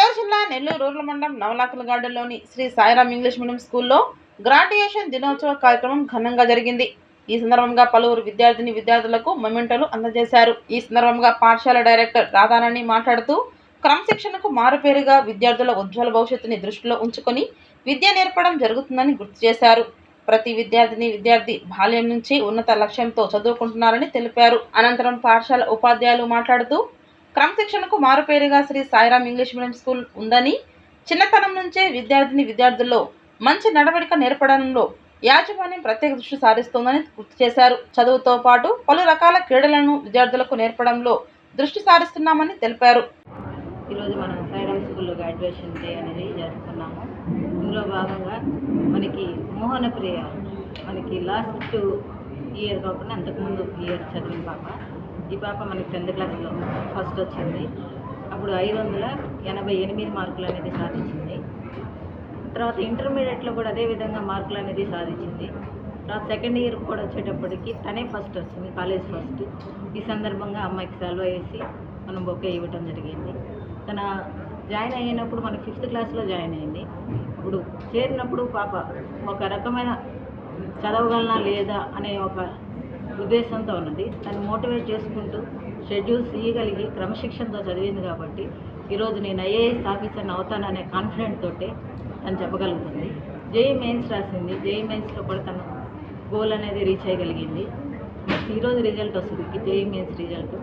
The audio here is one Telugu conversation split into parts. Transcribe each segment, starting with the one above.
నెల్లూరు జిల్లా నెల్లూరు రూరల్ మండలం నవలాకుల గార్డెన్లోని శ్రీ సాయిరామ్ ఇంగ్లీష్ మీడియం స్కూల్లో గ్రాడ్యుయేషన్ దినోత్సవ కార్యక్రమం ఘనంగా జరిగింది. ఈ సందర్భంగా పలువురు విద్యార్థులకు మొమెంటోలు అందజేశారు. ఈ సందర్భంగా పాఠశాల డైరెక్టర్ రాధారాణి మాట్లాడుతూ క్రమశిక్షణకు మారుపేరుగా విద్యార్థుల ఉజ్వల భవిష్యత్తుని దృష్టిలో ఉంచుకొని విద్య నేర్పడం జరుగుతుందని గుర్తు చేశారు. ప్రతి విద్యార్థి బాల్యం నుంచి ఉన్నత లక్ష్యంతో చదువుకుంటున్నారని తెలిపారు. అనంతరం పాఠశాల ఉపాధ్యాయులు మాట్లాడుతూ క్రమశిక్షణకు మారుపేరుగా Shri Sairam English medium school ఉందని, చిన్నతనం నుంచే విద్యార్థుల్లో మంచి నడవడిక నేర్పడంలో యాజమాన్యం ప్రత్యేక దృష్టి సారిస్తోందని గుర్తు చేశారు. చదువుతో పాటు పలు రకాల క్రీడలను విద్యార్థులకు నేర్పడంలో దృష్టి సారిస్తున్నామని తెలిపారు. ఈరోజు మనం సాయిరామ్ స్కూల్లో గ్రాడ్యుయేషన్ డే అనేది జరుపుకున్నాము. ఇందులో భాగంగా మనకి మోహన ప్రియ మనకి లాస్ట్ ఇయర్ కాకుండా అంతకుముందు ఇయర్ చదివిన పాప, ఈ పాప మనకి 10th క్లాస్లో ఫస్ట్ వచ్చింది. అప్పుడు 588 మార్కులు అనేది సాధించింది. తర్వాత ఇంటర్మీడియట్లో కూడా అదేవిధంగా మార్కులు అనేది సాధించింది. తర్వాత సెకండ్ ఇయర్ కూడా వచ్చేటప్పటికి తనే ఫస్ట్ వచ్చింది, కాలేజ్ ఫస్ట్. ఈ సందర్భంగా అమ్మాయికి సెలవు వేసి మనం బొకే ఇవ్వటం జరిగింది. తన జాయిన్ అయినప్పుడు మనకి 5th క్లాస్లో జాయిన్ అయింది. ఇప్పుడు చేరినప్పుడు పాప ఒక రకమైన చదవగలనా లేదా అనే ఒక ఉద్దేశంతో ఉన్నది. తను మోటివేట్ చేసుకుంటూ షెడ్యూల్స్ ఇవ్వగలిగి క్రమశిక్షణతో చదివింది కాబట్టి ఈరోజు నేను ఐఏఎస్ ఆఫీసర్ని అవుతాననే కాన్ఫిడెంట్ తోటే తను చెప్పగలుగుతుంది. జేఈ మెయిన్స్ రాసింది. జేఈ మెయిన్స్లో కూడా తను గోల్ అనేది రీచ్ అయ్యగలిగింది. ఈరోజు రిజల్ట్ వస్తుంది, JEE mains result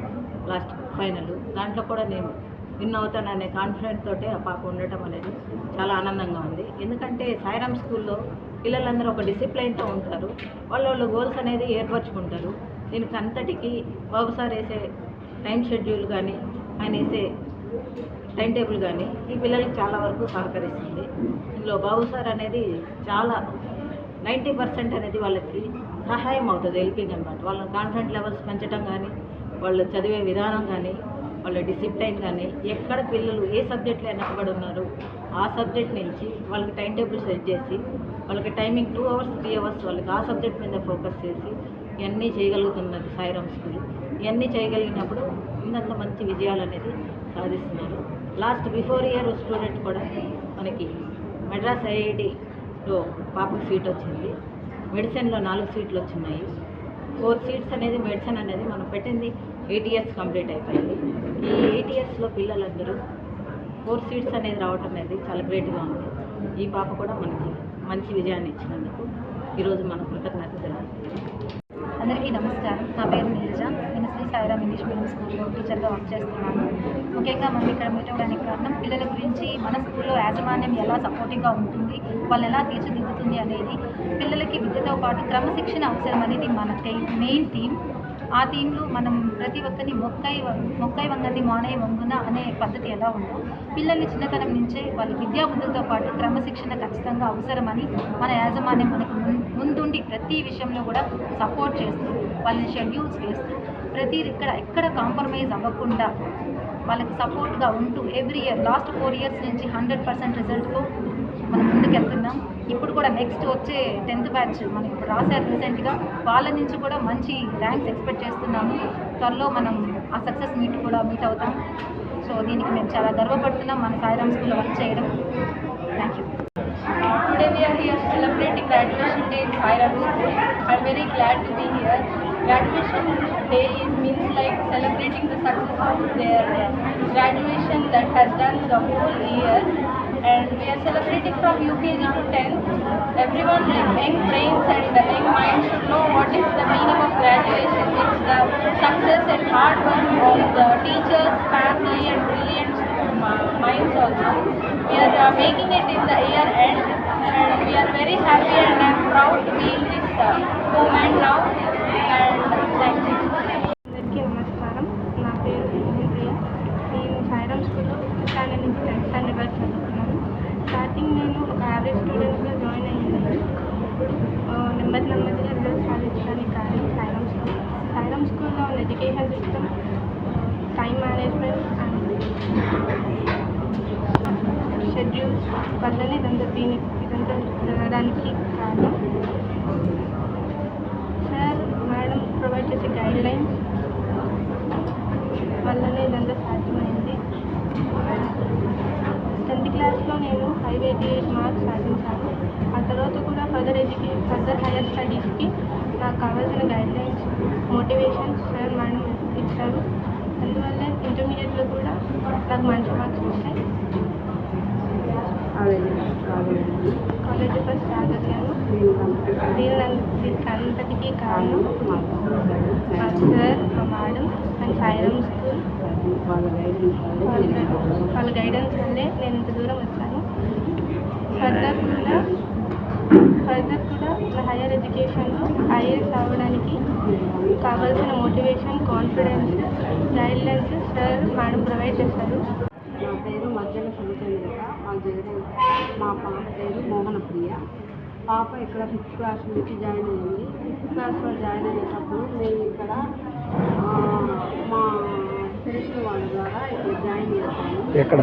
last final. దాంట్లో కూడా నేను విన్ అవుతాననే కాన్ఫిడెంట్ తోటే ఆ పాప ఉండటం అనేది చాలా ఆనందంగా ఉంది. ఎందుకంటే సాయిరామ్ స్కూల్లో పిల్లలందరూ ఒక డిసిప్లైన్తో ఉంటారు. వాళ్ళ గోల్స్ అనేది ఏర్పరచుకుంటారు. దీనికి అంతటికి బాబు సార్ వేసే టైం షెడ్యూల్ కానీ, ఆయన వేసే టైం టేబుల్ కానీ ఈ పిల్లలకి చాలా వరకు సహకరిస్తుంది. ఇందులో బాబు సార్ అనేది చాలా 90% అనేది వాళ్ళకి సహాయం అవుతుంది, హెల్పింగ్ అనమాట. వాళ్ళ కాన్ఫిడెంట్ లెవెల్స్ పెంచడం కానీ, వాళ్ళు చదివే విధానం కానీ, వాళ్ళ డిసిప్లైన్ కానీ, ఎక్కడ పిల్లలు ఏ సబ్జెక్ట్లో వెనకబడి ఉన్నారు ఆ సబ్జెక్ట్ నుంచి వాళ్ళకి టైం టేబుల్ సెట్ చేసి వాళ్ళకి టైమింగ్ 2 hours 3 hours వాళ్ళకి ఆ సబ్జెక్ట్ మీద ఫోకస్ చేసి ఇవన్నీ చేయగలుగుతున్నది సాయిరామ్ స్కూల్. ఇవన్నీ చేయగలిగినప్పుడు ఇంత మంచి విజయాలు అనేది సాధిస్తున్నారు. లాస్ట్ బిఫోర్ ఇయర్ స్టూడెంట్ కూడా మనకి మెడ్రాస్ ఐఐటిలో పాపకు సీట్ వచ్చింది. మెడిసిన్లో 4 సీట్లు వచ్చినాయి. 4 సీట్స్ అనేది మెడిసిన్ అనేది మనం పెట్టింది 8 years కంప్లీట్ అయిపోయింది. ఈ 8 yearsలో పిల్లలందరూ 4 సీట్స్ అనేది రావటం అనేది చాలా గ్రేట్గా ఉంది. ఈ పాప కూడా మనకి మంచి విజయాన్ని ఇచ్చినందుకు ఈరోజు మన కృతజ్ఞత తెలియజేస్తాం. అందరికీ నమస్కారం. నా పేరు నీరజ. నేను శ్రీ సాయిరామ్ ఇంగ్లీష్ మీడియం స్కూల్లో టీచర్గా వర్క్ చేస్తున్నాను. ముఖ్యంగా మనం ఇక్కడ మీట్ అవ్వడానికి కారణం పిల్లల గురించి మన స్కూల్లో యాజమాన్యం ఎలా సపోర్టివ్గా ఉంటుంది, వాళ్ళు ఎలా తీర్చిదిద్దుతుంది అనేది, పిల్లలకి విద్యతో పాటు క్రమశిక్షణ అవసరం అనేది మన మెయిన్ థీమ్. ఆ థీమ్లో మనం ప్రతి ఒక్కరిని మొక్కై వంగంది మానై వంగున అనే పద్ధతి ఎలా ఉందో, పిల్లల్ని చిన్నతనం నుంచే వాళ్ళ విద్యాబుద్ధులతో పాటు క్రమశిక్షణ ఖచ్చితంగా అవసరమని మన యాజమాన్యం మనకు ముందుండి ప్రతి విషయంలో కూడా సపోర్ట్ చేస్తూ వాళ్ళని షెడ్యూల్స్ వేస్తూ ప్రతిది ఎక్కడ కాంప్రమైజ్ అవ్వకుండా వాళ్ళకి సపోర్ట్గా ఉంటూ ఎవ్రీ ఇయర్ లాస్ట్ 4 years నుంచి 100% రిజల్ట్తో మనం ముందుకెళ్తున్నాం. ఇప్పుడు కూడా నెక్స్ట్ వచ్చే 10th బ్యాచ్ మనం ఇప్పుడు రాశారు రీసెంట్గా, వాళ్ళ నుంచి కూడా మంచి ర్యాంక్స్ ఎక్స్పెక్ట్ చేస్తున్నాము. త్వరలో మనం ఆ సక్సెస్ మీట్ అవుతాం. సో దీనికి మేము చాలా గర్వపడుతున్నాం మన సాయిరామ్ స్కూల్లో వర్క్ చేయడం. Thank you. Today we are here celebrating graduation day in Sairaam School. I am very glad to be here. Graduation day means like celebrating the success of their graduation that has done the whole year, and we are celebrating from UKG to 10th. Everyone with young brains and young minds should know what is the meaning of graduation. It's the success and hard work of the teachers, family and brilliant minds also. We are making it in the year end, and we are very happy, and I am proud to be in this moment now, and thank you. అందరికీ నమస్కారం. నా పేరు ప్రియ. నేను సాయిరామ్ స్కూల్లో 5th standard నుంచి 10th standard వరకు చదువుతున్నాను. స్టార్టింగ్ నేను ఒక యావరేజ్ స్టూడెంట్గా జాయిన్ అయ్యింది. ఇప్పుడు నెమ్మదిగా రిజల్ట్స్ సాధించడానికి కారణం సాయిరామ్ స్కూల్లో ఉన్న education system, time management and schedules వల్లనే ఇదంతా జరగడానికి కారణం. సార్ మేడం ప్రొవైడ్ చేసే గైడ్లైన్స్ వల్లనే ఇదంతా సాధ్యమైంది. 288 మార్క్స్ సాధించాను. ఆ తర్వాత కూడా ఫర్దర్ హైయర్ స్టడీస్కి నాకు కావాల్సిన గైడ్లైన్స్, మోటివేషన్స్ సార్ మేడం ఇచ్చారు. అందువల్ల ఇంటర్మీడియట్లో కూడా నాకు మంచి మార్క్స్ వచ్చాయి. కాలేజీ ఫస్ట్ రాగలిగాను. దీనికి అంతటికీ కారణం మా సార్, మా మేడం అండ్ సాయిరామ్ స్కూల్ వాళ్ళ గైడెన్స్ వల్లే నేను ఇంత దూరం వచ్చాను. ఫర్దర్ కూడా నా హైయర్ ఎడ్యుకేషన్లో ఐఏఎస్ అవ్వడానికి కావాల్సిన motivation, confidence, guidelines sir madam provide చేస్తారు. నా పేరు మధ్యల శివచంద్రిక. మా పాప పేరు మోహనప్రియ. పాప ఇక్కడ 5th క్లాస్ నుంచి జాయిన్ అయ్యింది. 5th క్లాస్లో జాయిన్ అయ్యేటప్పుడు మేము ఇక్కడ మా తెలిసిన వాళ్ళ ద్వారా ఇక్కడ జాయిన్ చేశాము. ఎక్కడ?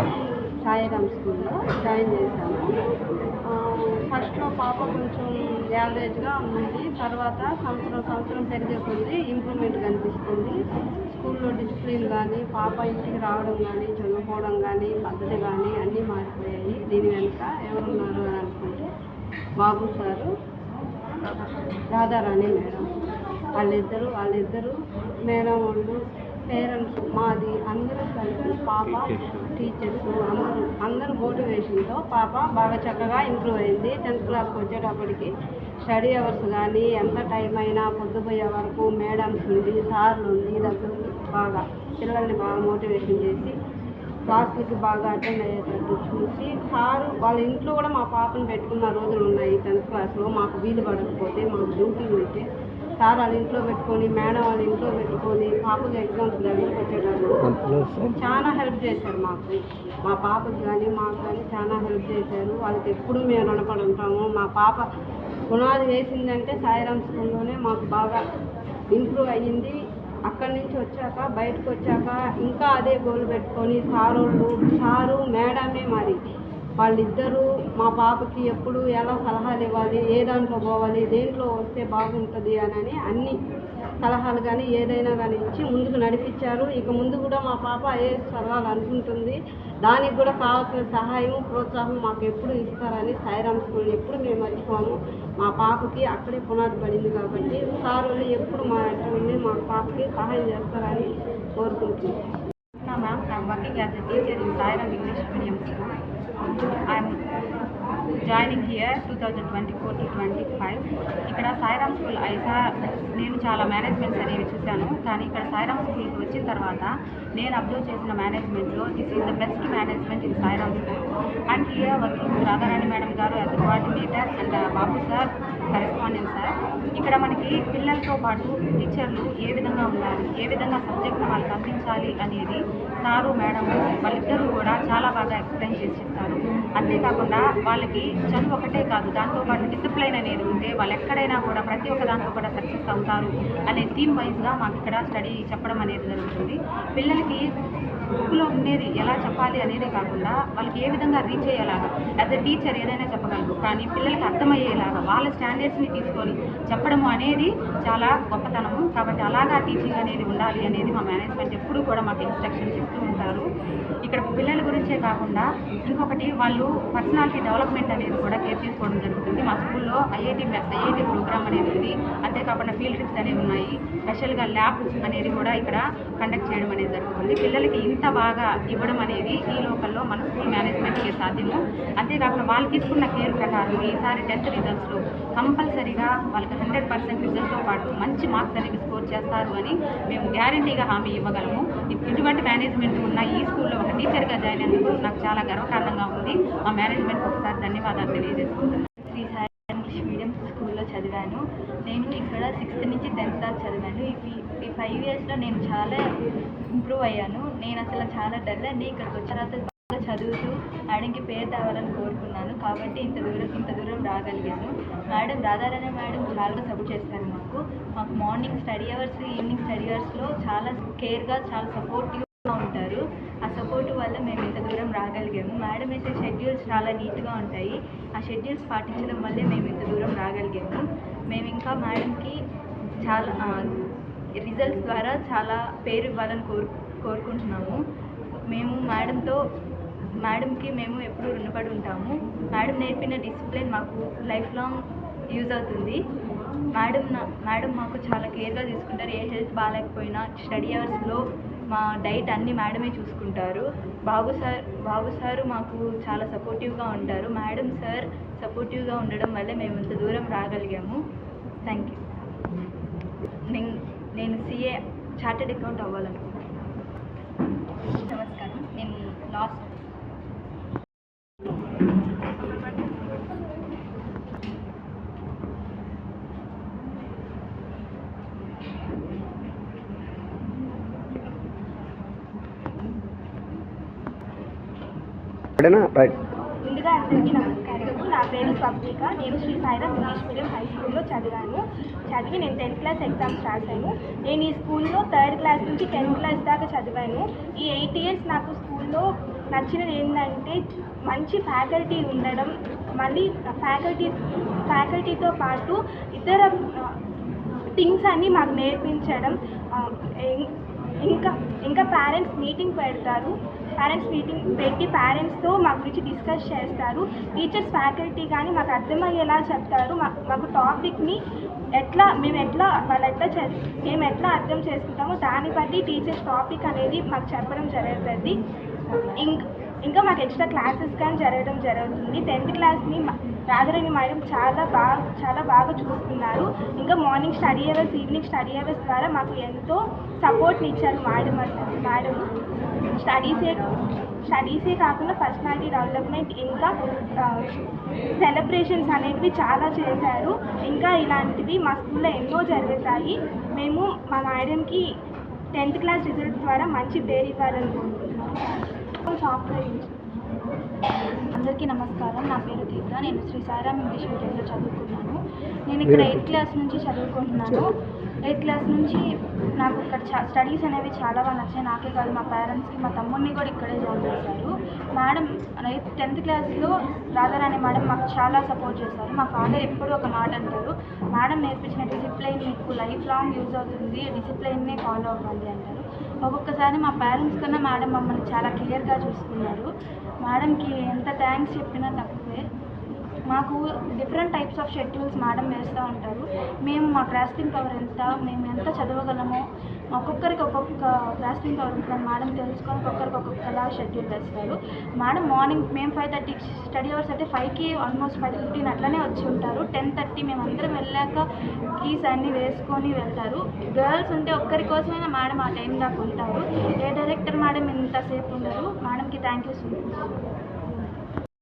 సాయిరామ్ స్కూల్లో జాయిన్ చేశాము. ఫస్ట్లో పాప కొంచెం యావరేజ్గా ఉంది. తర్వాత సంవత్సరం పెరిగే కొద్దీ ఇంప్రూవ్మెంట్ కనిపిస్తుంది. స్కూల్లో డిసిప్లిన్ కానీ, పాప ఇంటికి రావడం కానీ, చదువుకోవడం కానీ, పద్ధతి కానీ అన్నీ మారిపోయాయి. దీని వెనుక ఎవరున్నారు అని అనుకుంటే బాబు సారు, రాధారాణి మేడం, వాళ్ళిద్దరు మేడం వాళ్ళు, పేరెంట్స్, మాది అందరూ కలిపి పాప, టీచర్స్ అందరూ మోటివేషన్తో పాప బాగా చక్కగా ఇంప్రూవ్ అయింది. 10th క్లాస్కి వచ్చేటప్పటికి స్టడీ అవర్స్ కానీ ఎంత టైం అయినా పొద్దుపోయే వరకు మేడమ్స్ ఉంది, సార్లు ఉంది, దగ్గర బాగా పిల్లల్ని బాగా మోటివేషన్ చేసి క్లాసులకి బాగా అటెండ్ అయ్యేటట్టు చూసి సారు వాళ్ళ ఇంట్లో కూడా మా పాపను పెట్టుకున్న రోజులు ఉన్నాయి. 10th క్లాస్లో మాకు వీలు పడకపోతే, మాకు డ్యూటీ ఉంటే సార్ వాళ్ళ ఇంట్లో పెట్టుకొని, మేడం వాళ్ళ ఇంట్లో పెట్టుకొని పాపకి ఎగ్జామ్స్ దగ్గరకు వచ్చేటప్పుడు చాలా హెల్ప్ చేశారు మాకు. మా పాపకి కానీ మాకు కానీ చాలా హెల్ప్ చేశారు. వాళ్ళకి ఎప్పుడు మేము రుణపడి ఉంటాము. మా పాప పునాది వేసిందంటే సాయిరామ్ స్కూల్లోనే మాకు బాగా ఇంప్రూవ్ అయ్యింది. అక్కడి నుంచి వచ్చాక బయటకు వచ్చాక ఇంకా అదే గోల్ పెట్టుకొని సారు మేడమే మరి వాళ్ళిద్దరూ మా పాపకి ఎప్పుడు ఎలా సలహాలు ఇవ్వాలి, ఏ దాంట్లో పోవాలి, దేంట్లో వస్తే బాగుంటుంది అని అన్ని సలహాలు కానీ ఏదైనా కానీ ఇచ్చి ముందుకు నడిపించారు. ఇక ముందు కూడా మా పాప ఐఏఎస్ చదవాలనుకుంటుంది. దానికి కూడా కావాల్సిన సహాయం, ప్రోత్సాహం మాకు ఎప్పుడు ఇస్తారని సాయిరామ్ స్కూల్ ఎప్పుడు మేము మర్చిపోము. మా పాపకి అక్కడే పునాది పడింది కాబట్టి సార్ ఎప్పుడు మా ఉండి మా పాపకి సహాయం చేస్తారని కోరుకుంటున్నాం. Ma'am, I'm working as a teacher in Sairam English Medium School. I'm joining here 2024 to 25. ఇక్కడ సాయిరామ్ స్కూల్ నేను చాలా మేనేజ్మెంట్స్ అనేవి చూశాను. కానీ ఇక్కడ సాయిరామ్ స్కూల్కి వచ్చిన తర్వాత నేను అబ్జర్వ్ చేసిన మేనేజ్మెంట్లో this is the best management in Sairam school. And here working Radharani madam గారు as coordinator and Babu sir correspondent sir. ఇక్కడ మనకి పిల్లలతో పాటు టీచర్లు ఏ విధంగా ఉండాలి, ఏ విధంగా సబ్జెక్ట్ని వాళ్ళకి అందించాలి అనేది సారు మేడం వాళ్ళిద్దరూ కూడా చాలా బాగా ఎక్స్ప్లెయిన్ చేసి చెప్తారు. అంతేకాకుండా వాళ్ళకి చదువు ఒకటే కాదు, దాంతోపాటు డిసిప్లైన్ అనేది ఉంటే వాళ్ళు ఎక్కడైనా కూడా ప్రతి ఒక్క దాంట్లో కూడా సక్సెస్ అవుతారు అనే థీమ్ వైజ్గా మాకు ఇక్కడ స్టడీ చెప్పడం అనేది జరుగుతుంది. పిల్లలకి బుక్లో ఉండేది ఎలా చెప్పాలి అనేది కాకుండా వాళ్ళకి ఏ విధంగా రీచ్ అయ్యేలాగా యాజ్ ఎ టీచర్ ఏదైనా చెప్పగలరు, కానీ పిల్లలకి అర్థమయ్యేలాగా వాళ్ళ స్టాండర్డ్స్ని తీసుకొని చెప్పడము అనేది చాలా గొప్పతనము. కాబట్టి అలాగా టీచింగ్ అనేది ఉండాలి అనేది మా మేనేజ్మెంట్ ఎప్పుడూ కూడా మాకు ఇన్స్ట్రక్షన్స్ ఇస్తూ ఉంటారు. ఇక్కడ పిల్లల గురించే కాకుండా ఇంకొకటి వాళ్ళు పర్సనాలిటీ డెవలప్మెంట్ అనేది కూడా కేర్ తీసుకోవడం జరుగుతుంది. మా స్కూల్లో ఐఐటి ప్రోగ్రామ్ అనేది ఉంది. అంతేకాకుండా ఫీల్డ్ ట్రిప్స్ అనేవి ఉన్నాయి. స్పెషల్గా ల్యాబ్ అనేది కూడా ఇక్కడ కండక్ట్ చేయడం అనేది జరుగుతుంది. పిల్లలకి ఇంత బాగా ఇవ్వడం అనేది ఈ లోకల్లో మన స్కూల్ మేనేజ్మెంట్కి సాధ్యము. అంతేకాకుండా వాళ్ళకి తీసుకున్న కేర్ ప్రకారం ఈసారి 10th రిజల్ట్స్లో కంపల్సరీగా వాళ్ళకి 100% రిజల్ట్తో పాటు మంచి మార్క్స్ అనేవి స్కోర్ చేస్తారు అని మేము గ్యారంటీగా హామీ ఇవ్వగలము. ఇటువంటి మేనేజ్మెంట్ ఉన్న ఈ స్కూల్లో ఒక టీచర్గా జాయిన్ అయినందుకు నాకు చాలా గర్వకారణంగా ఉంది. మా మేనేజ్మెంట్ ఒకసారి ధన్యవాదాలు తెలియజేసుకుంటున్నాను. శ్రీ సాయి ఇంగ్లీష్ మీడియం స్కూల్లో చదివాను. నేను ఇక్కడ 6th నుంచి 10th దాకా చదివాను. ఈ 5 yearsలో నేను చాలా ఇంప్రూవ్ అయ్యాను. నేను అసలు చాలా డల్ అండి. ఇక్కడికి వచ్చిన తర్వాత బాగా చదువుతూ మేడంకి పేరు తేవాలని కోరుకున్నాను. కాబట్టి ఇంత దూరం రాగలిగాను. మేడం రాధారాణి మేడం చాలా సపోర్ట్ చేస్తారు మాకు morning study hours, evening study అవర్స్లో చాలా కేర్గా, చాలా సపోర్టివ్గా ఉంటారు. ఆ సపోర్ట్ వల్ల మేము ఇంత దూరం రాగలిగాము. మేడం వేసే షెడ్యూల్స్ చాలా నీట్గా ఉంటాయి. ఆ షెడ్యూల్స్ పాటించడం వల్లే మేము ఇంత దూరం రాగలిగాము. మేము ఇంకా మేడంకి చాలా రిజల్ట్స్ ద్వారా చాలా పేరు ఇవ్వాలని కోరుకుంటున్నాము. మేము మేడంతో మేడంకి మేము ఎప్పుడూ రుణపడి ఉంటాము. మేడం నేర్పిన డిసిప్లిన్ మాకు లైఫ్ లాంగ్ యూజ్ అవుతుంది. మేడం మాకు చాలా కేర్గా తీసుకుంటారు. ఏ హెల్త్ బాగాలేకపోయినా స్టడీ అవర్స్లో మా డైట్ అన్నీ మేడమే చూసుకుంటారు. బాబు సారు మాకు చాలా సపోర్టివ్గా ఉంటారు. మేడం సార్ సపోర్టివ్గా ఉండడం వల్లే మేము ఇంత దూరం రాగలిగాము. Thank you. నేను CA చార్టెడ్ అకౌంట్ అవ్వాలనుకుంటున్నాను. నమస్కారం. నేను లాస్ట్ ముందుగా అందరికీ నమస్కారం. నా పేరు స్వప్నిక. నేను Sri Sairam English medium high స్కూల్లో చదివి నేను 10th క్లాస్ ఎగ్జామ్స్ రాశాను. నేను ఈ స్కూల్లో 3rd క్లాస్ నుంచి 10th క్లాస్ దాకా చదివాను. ఈ 8 years నాకు స్కూల్లో నచ్చినది ఏంటంటే మంచి ఫ్యాకల్టీ ఉండడం, మళ్ళీ ఫ్యాకల్టీతో పాటు ఇతర థింగ్స్ అన్నీ మాకు నేర్పించడం. ఇంకా పేరెంట్స్ మీటింగ్ పెడతారు. పేరెంట్స్ మీటింగ్ పెట్టి పేరెంట్స్తో మా గురించి డిస్కస్ చేస్తారు. టీచర్స్ ఫ్యాకల్టీ కానీ మాకు అర్థమయ్యేలా చెప్తారు. మాకు టాపిక్ని మేము ఎట్లా అర్థం చేసుకుంటామో దాన్ని బట్టి టీచర్స్ టాపిక్ అనేది మాకు చెప్పడం జరుగుతుంది. ఇంకా మాకు ఎక్స్ట్రా క్లాసెస్ కానీ జరగడం జరుగుతుంది. 10th క్లాస్ని రాజరాణి మేడం చాలా బాగా చూస్తున్నారు. ఇంకా morning study hours, evening study hours ద్వారా మాకు ఎంతో సపోర్ట్ని ఇచ్చారు మేడం. స్టడీసే కాకుండా పర్సనాలిటీ డెవలప్మెంట్, ఇంకా సెలబ్రేషన్స్ అనేవి చాలా చేశారు. ఇంకా ఇలాంటివి మా స్కూల్లో ఎన్నో జరుగుతాయి. మేము మా మేడంకి 10th క్లాస్ రిజల్ట్ ద్వారా మంచి పేరు ఇవ్వాలనుకుంటున్నాము. సాఫ్ట్వేర్. అందరికీ నమస్కారం. నా పేరు దీప్త. నేను శ్రీ సాయిరామ్ ఇంగ్లీష్ మీడియంలో చదువుకున్నాను. నేను ఇక్కడ 8th క్లాస్ నుంచి చదువుకుంటున్నాను. 8th క్లాస్ నుంచి నాకు ఇక్కడ స్టడీస్ అనేవి చాలా బాగా నచ్చాయి. నాకే కాదు, మా పేరెంట్స్కి, మా తమ్ముడిని కూడా ఇక్కడే జాయిన్ చేశారు. మేడం 10th క్లాస్లో రాధారాణి మేడం మాకు చాలా సపోర్ట్ చేశారు. మా ఫాదర్ ఎప్పుడూ ఒక మాట అంటారు, మేడం నేర్పించిన డిసిప్లైన్ మీకు లైఫ్ లాంగ్ యూజ్ అవుతుంది, డిసిప్లైన్నే ఫాలో అవ్వండి అంటారు. ఒక్కొక్కసారి మా పేరెంట్స్ కన్నా మేడం మమ్మల్ని చాలా క్లియర్గా చూసుకున్నారు. మేడంకి ఎంత థ్యాంక్స్ చెప్పినా తక్కువే. మాకు different types of schedules madam వేస్తూ ఉంటారు. మేము మా గ్రాస్పింగ్ పవర్ ఎంత, మేము ఎంత చదవగలమో ఒక్కొక్కరికి ఒక్కొక్క గ్రాస్పింగ్ పవర్ ఉంటుంది మేడం తెలుసుకొని ఒక్కొక్కరికి ఒక్కొక్కలా షెడ్యూల్ వేస్తారు. మేడం మార్నింగ్ మేము 5:30 స్టడీ అవర్స్ అయితే 5కి ఆల్మోస్ట్ 5:15 అట్లనే వచ్చి ఉంటారు. 10:30 మేము అందరం వెళ్ళాక కీస్ అన్నీ వేసుకొని వెళ్తారు. గర్ల్స్ ఉంటే ఒక్కరి కోసమైనా మేడం ఆ టైం దాకా ఉంటారు. ఏ డైరెక్టర్ మేడం ఇంతసేపు ఉండరు. మేడంకి థ్యాంక్ యూ సో మచ్.